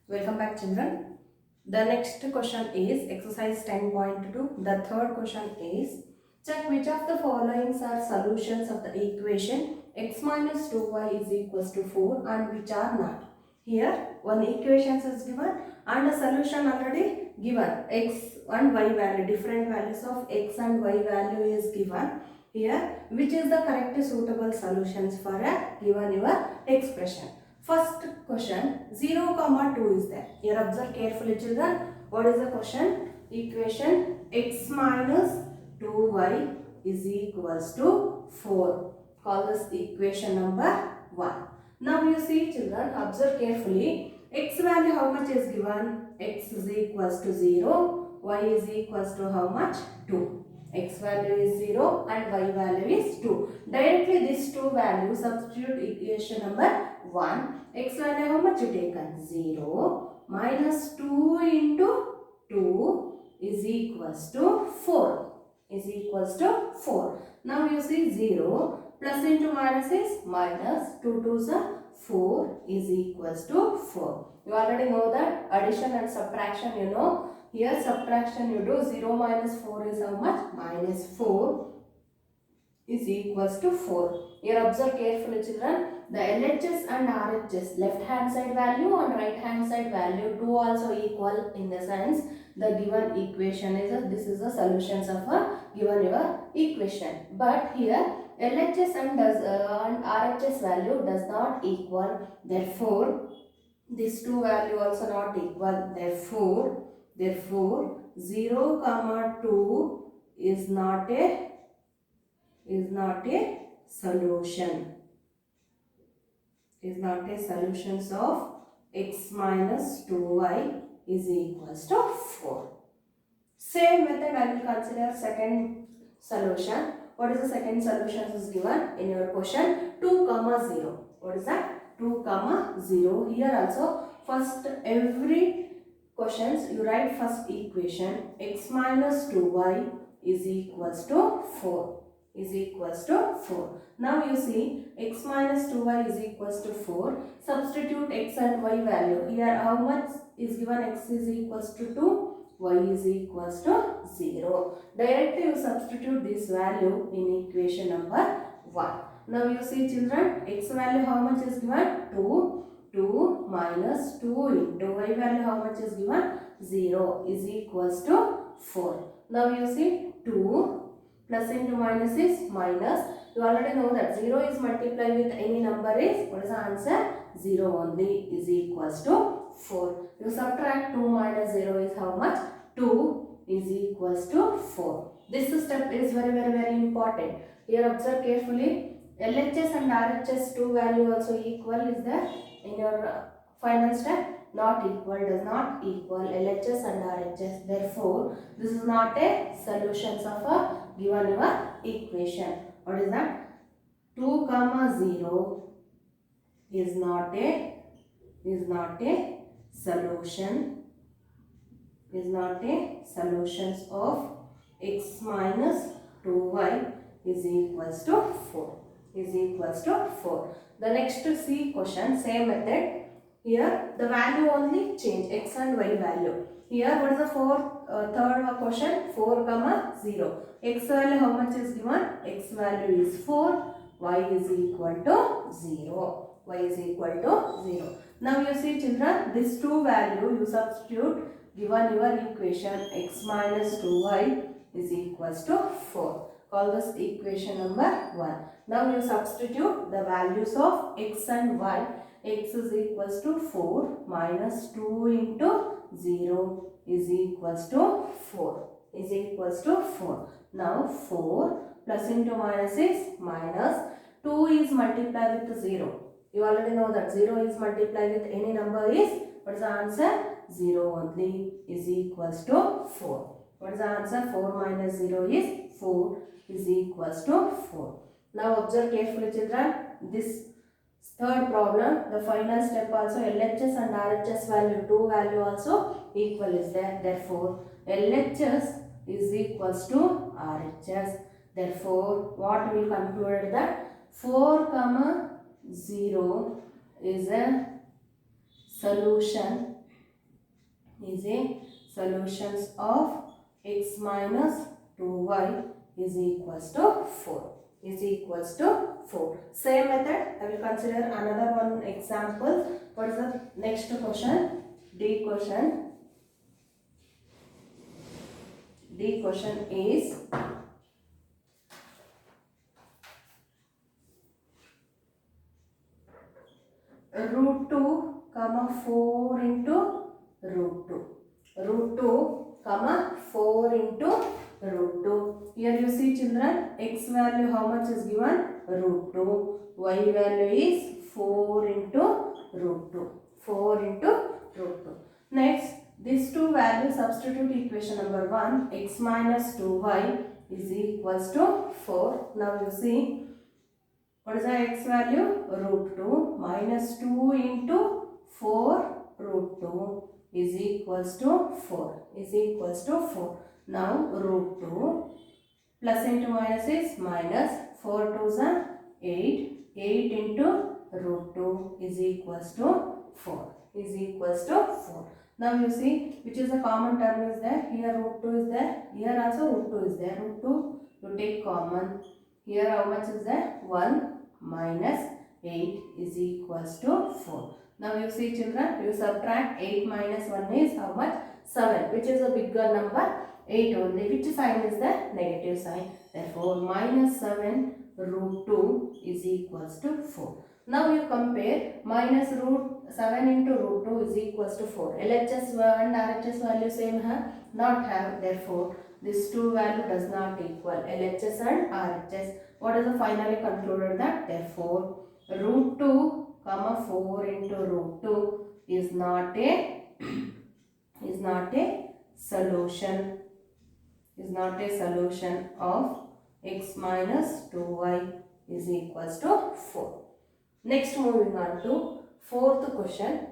Welcome back, children. The next question is exercise 10.2. The third question is check which of the following are solutions of the equation x minus 2y is equals to 4 and which are not. Here one equation is given and a solution already given. X and y value, different values of x and y value is given. Here which is the correct suitable solutions for a given your expression. First question 0 comma 2 is there. Here observe carefully, children. What is the question? Equation x minus 2y is equals to 4. Call this equation number 1. Now you see, children, observe carefully. X value how much is given? X is equals to 0. Y is equals to how much? 2. X value is 0 and y value is 2. Directly these two values substitute equation number 1. X value how much you taken? 0 minus 2 into 2 is equals to 4. Is equals to 4. Now you see 0 plus into minus is minus, 2 2s are 4 is equals to 4. You already know that addition and subtraction you know. Here subtraction you do 0 minus 4 is how much? Minus 4 is equals to 4. Here observe carefully, children. The LHS and RHS, left hand side value and right hand side value, two also equal in the sense the given equation is this is the solutions of a given your equation. But here LHS and RHS value does not equal. Therefore, these two value also not equal. Therefore 0 comma 2 is not a solution. Is not a solutions of x minus 2y is equals to 4. Same method I will consider second solution. What is the second solution is given in your question? 2 comma 0. What is that? 2 comma 0. Here also first every questions you write first equation x minus 2y is equals to 4. Is equals to 4. Now you see x minus 2y is equals to 4. Substitute x and y value. Here how much is given? X is equals to 2. Y is equals to 0. Directly you substitute this value in equation number 1. Now you see, children, x value how much is given? 2. 2 minus 2 into y value how much is given? 0 is equals to 4. Now you see 2 plus into minus is minus. You already know that 0 is multiplied with any number is, what is the answer? 0 only is equals to 4. You subtract 2 minus 0 is how much? 2 is equals to 4. This step is very important. Here observe carefully. LHS and RHS two value also equal is there in your final step? Not equal, does not equal LHS and RHS. Therefore, this is not a solutions of a given your equation. What is that? 2 comma 0 is not a solution, is not a solutions of x minus 2y is equals to 4. Is equals to 4. The next C question, same method. Here the value only change, x and y value. Here what is the third question? 4 comma 0. X value how much is given? X value is 4. Y is equal to 0. Y is equal to 0. Now you see, children, this two value you substitute given your equation x minus 2y is equals to 4. Call this equation number 1. Now you substitute the values of x and y. X is equals to 4 minus 2 into 0 is equals to 4. Is equals to 4. Now 4 plus into minus is minus. 2 is multiplied with 0. You already know that 0 is multiplied with any number is, what is the answer? 0 only is equals to 4. What is the answer? 4 minus 0 is 4 is equals to 4. Now observe carefully, children. This third problem, the final step also LHS and RHS value, two value also equal is there. Therefore, LHS is equals to RHS. Therefore, what we will conclude that 4 comma 0 is a solution is a solutions of x minus 2y is equals to 4. Is equals to 4. Same method, I will consider another one example. What is the next question? D question. D question is root 2 comma 4 into root 2. Root 2 comma 4 into root 2. Here you see children, x value how much is given? Root 2. Y value is 4 into root 2. 4 into root 2. Next, these two values substitute equation number 1. X minus 2y is equals to 4. Now you see, what is the x value? Root 2 minus 2 into 4 root 2 is equals to 4. Is equals to 4. Now root 2 plus into minus is minus. 4 2 is 8. 8 into root 2 is equals to 4. Is equals to 4. Now you see which is the common term is there. Here root 2 is there. Here also root 2 is there. Root 2 you take common. Here how much is there? 1 minus 8 is equals to 4. Now you see children, you subtract 8 minus 1 is how much? 7. Which is a bigger number? 8 only. Which sign is the negative sign? Therefore minus 7 root 2 is equals to 4. Now you compare minus root 7 into root 2 is equals to 4. LHS and RHS value same have? Not have. Therefore this two value does not equal LHS and RHS. What is the finally concluded that? Therefore root 2 comma 4 into root 2 is not a is not a solution. Is not a solution of x minus 2y is equals to 4. Next, moving on to fourth question.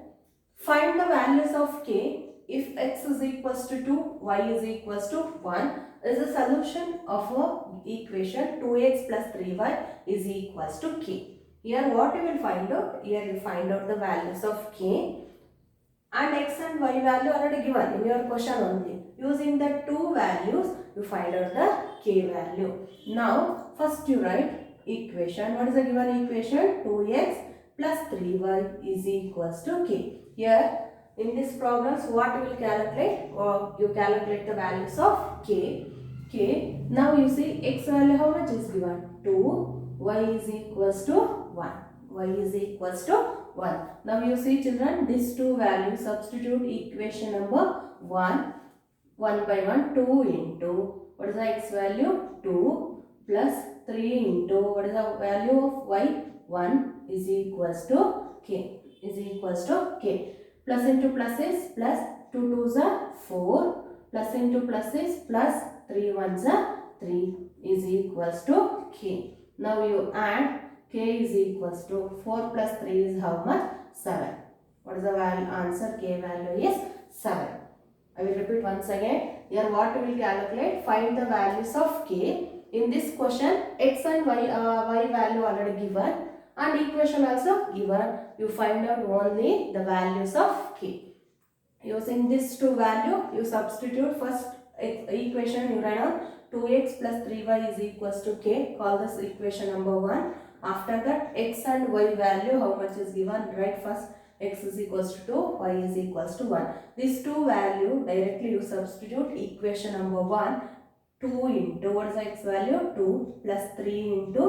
Find the values of k if x is equals to 2, y is equals to 1 is a solution of a equation 2x plus 3y is equals to k. Here what you will find out? Here you find out the values of k and x and y value already given in your question only. Using the two values you find out the k value. Now first you write equation. What is the given equation? 2x plus 3y is equals to k. Here in this problems what you will calculate? Or you calculate the values of k. Now you see x value how much is given? 2. Y is equals to 1. Y is equals to 1. Now you see children, these two values substitute equation number 1. 1 by 1, 2 into, what is the x value? 2 plus 3 into, what is the value of y? 1 is equals to k. Is equals to k. Plus into plus is plus, 2 2s are 4, plus into plus is plus, 3 1s are 3 is equals to k. Now you add k is equals to 4 plus 3 is how much? 7. What is the value? Answer k value is 7. I will repeat once again. Here what we will calculate? Find the values of k. In this question, x and y value already given and equation also given. You find out only the values of k. Using this two value, you substitute first equation you write on 2x plus 3y is equals to k. Call this equation number 1. After that, x and y value how much is given? Write first x is equals to 2, y is equals to 1. These two value directly you substitute equation number 1. 2 into what is the x value? 2 plus 3 into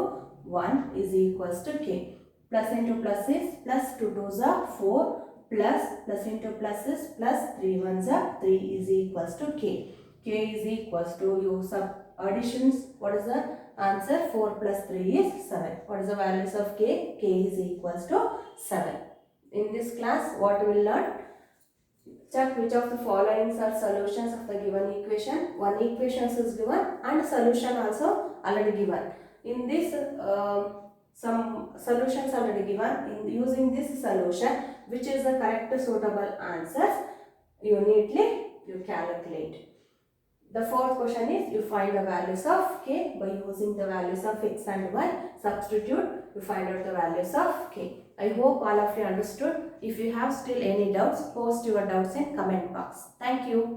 1 is equals to k. Plus into plus is plus 2 2s are 4 plus into plus is plus 3 1s are 3 is equals to k. K is equals to you sub additions. What is the answer? 4 plus 3 is 7. What is the values of k? K is equals to 7. In this class, what we will learn? Check which of the following are solutions of the given equation. One equation is given and solution also already given. In this, some solutions already given. In using this solution, which is the correct suitable answers, uniquely you calculate. The fourth question is you find the values of k by using the values of x and y. Substitute, you find out the values of k. I hope all of you understood. If you have still any doubts, post your doubts in comment box. Thank you.